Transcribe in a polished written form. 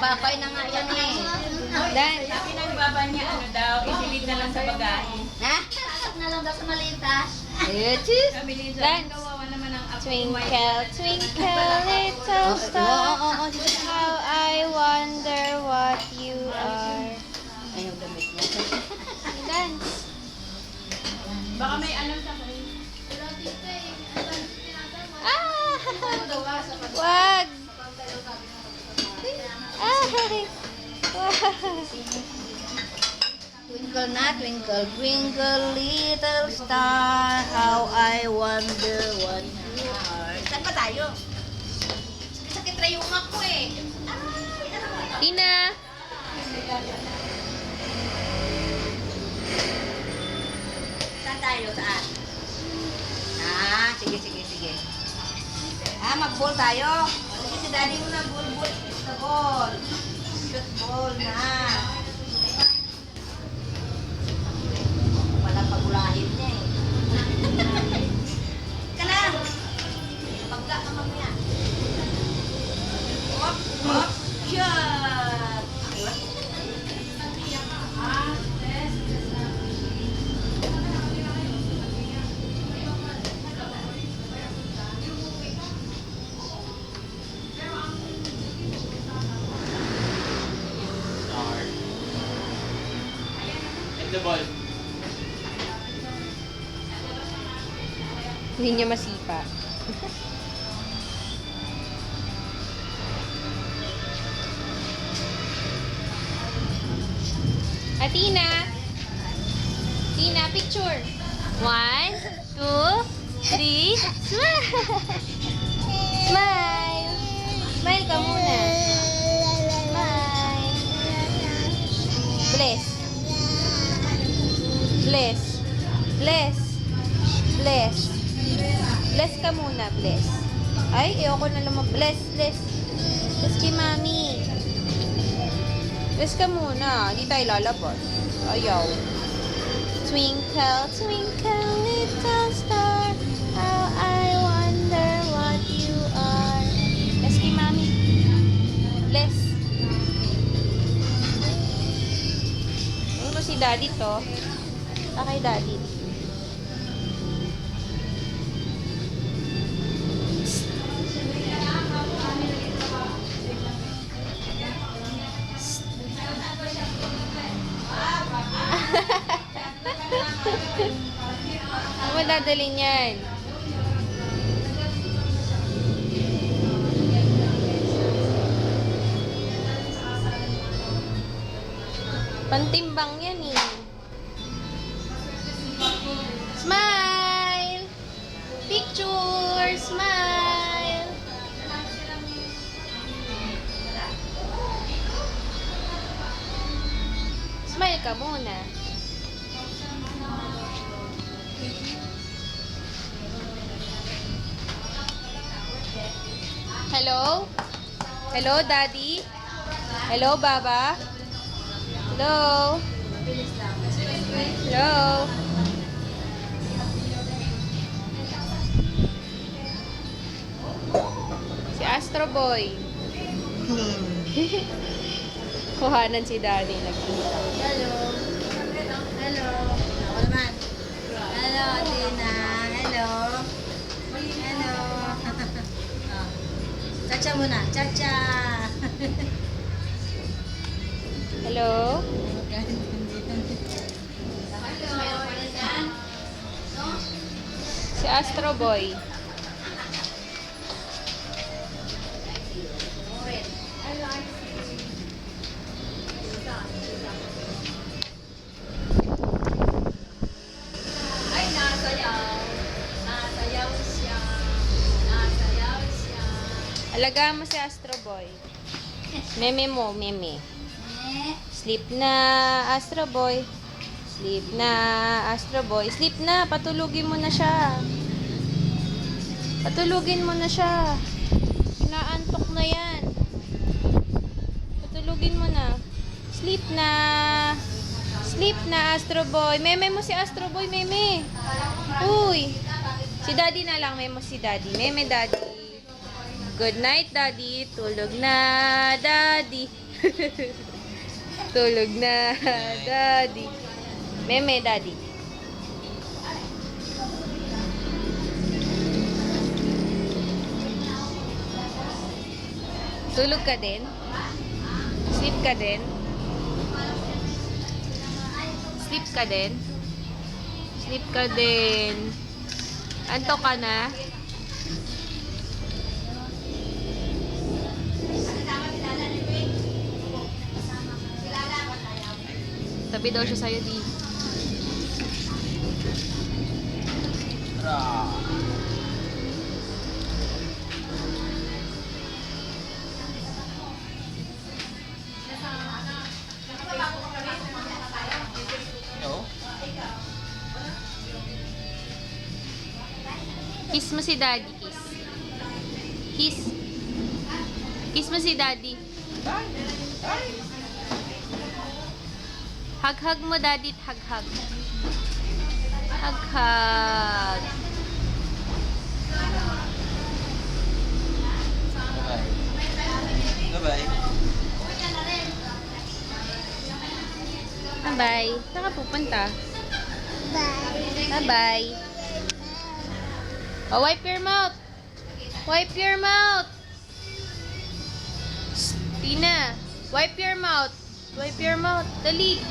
Bakay na nga yan eh. Dan. Sabi ng baba niya, ano daw, isilid na lang sa bagahe. Ha? Pasok na lang daw sa malitas. Ayun, cheese. Sabi ni Dan. John, kawawa naman ang ako. Twinkle, twinkle, little star. How I wonder what you are. Ayun, damit niya. Dance. Baka may ano sa kayo. Ah! Wag! Ah! Wag! Twinkle na, twinkle, twinkle, little star, how I wonder what you are. Saan ba tayo? Sakit na yung ako eh. Ay, ano ba? Tina! Saan tayo? Saan? Ah, sige, sige, sige. Ah, mag-ball tayo. Sige, si daddy mo na, ball. Sa ball. Shoot ball na. Walang pagulahin niya eh. Ka lang. Pagka ka mamaya. Hop, hop, shot. The ball. Hindi niya masipa. Tina! Tina, picture! 1, 2, 3, smile! Smile! Smile ka muna. Smile! Bless! Bless! Bless! Bless! Bless ka muna, bless. Ay, ayoko na lumab... Bless, bless. Bless kay mami. Bless ka muna. Hindi tayo lalabas. Ayaw. Twinkle, twinkle, little star, how I wonder what you are. Bless kay mami. Bless. Ano mo si daddy to? Kay daddy. Ano madadali niyan? Pantimbang yan eh. Smile! Picture! Smile! Smile ka muna. Hello? Hello, Daddy? Hello, Baba? Hello? Hello? Si Astro Boy. Kuhanan si Daddy. Nagkita. Hello. Hello. Ako naman. Hello, Tina. Hello. Hello. Oh. Chacha muna. Chacha. Hello? Si Astro Boy. Ay, nasayaw. Nasayaw siya. Nasayaw siya. Alagaan mo si Astro Boy. Meme mo, meme. Sleep na, Astro Boy. Sleep na, Astro Boy. Sleep na, patulugin mo na siya. Patulugin mo na siya. Inaantok na yan. Patulugin mo na. Sleep na. Sleep na, Astro Boy. Meme mo si Astro Boy, meme. Uy. Si Daddy na lang, meme mo si Daddy. Meme, Daddy. Good night, Daddy. Tulog na, Daddy. Tulog na, Daddy. Meme, Daddy. Tulog ka din? Sleep ka din? Sleep ka din? Sleep ka din. Anto ka na? Tabi daw siya sa'yo, di. No? Kiss mo si Daddy, kiss. Kiss. Kiss mo si Daddy. Hug-hug mo, Daddy. Hug-hug. Hug-hug. Bye-bye. Bye-bye. Bye-bye. Saan ka pupunta? Bye-bye. Oh, wipe your mouth. Wipe your mouth. Shh, Tina, wipe your mouth. Wipe your mouth. Dali.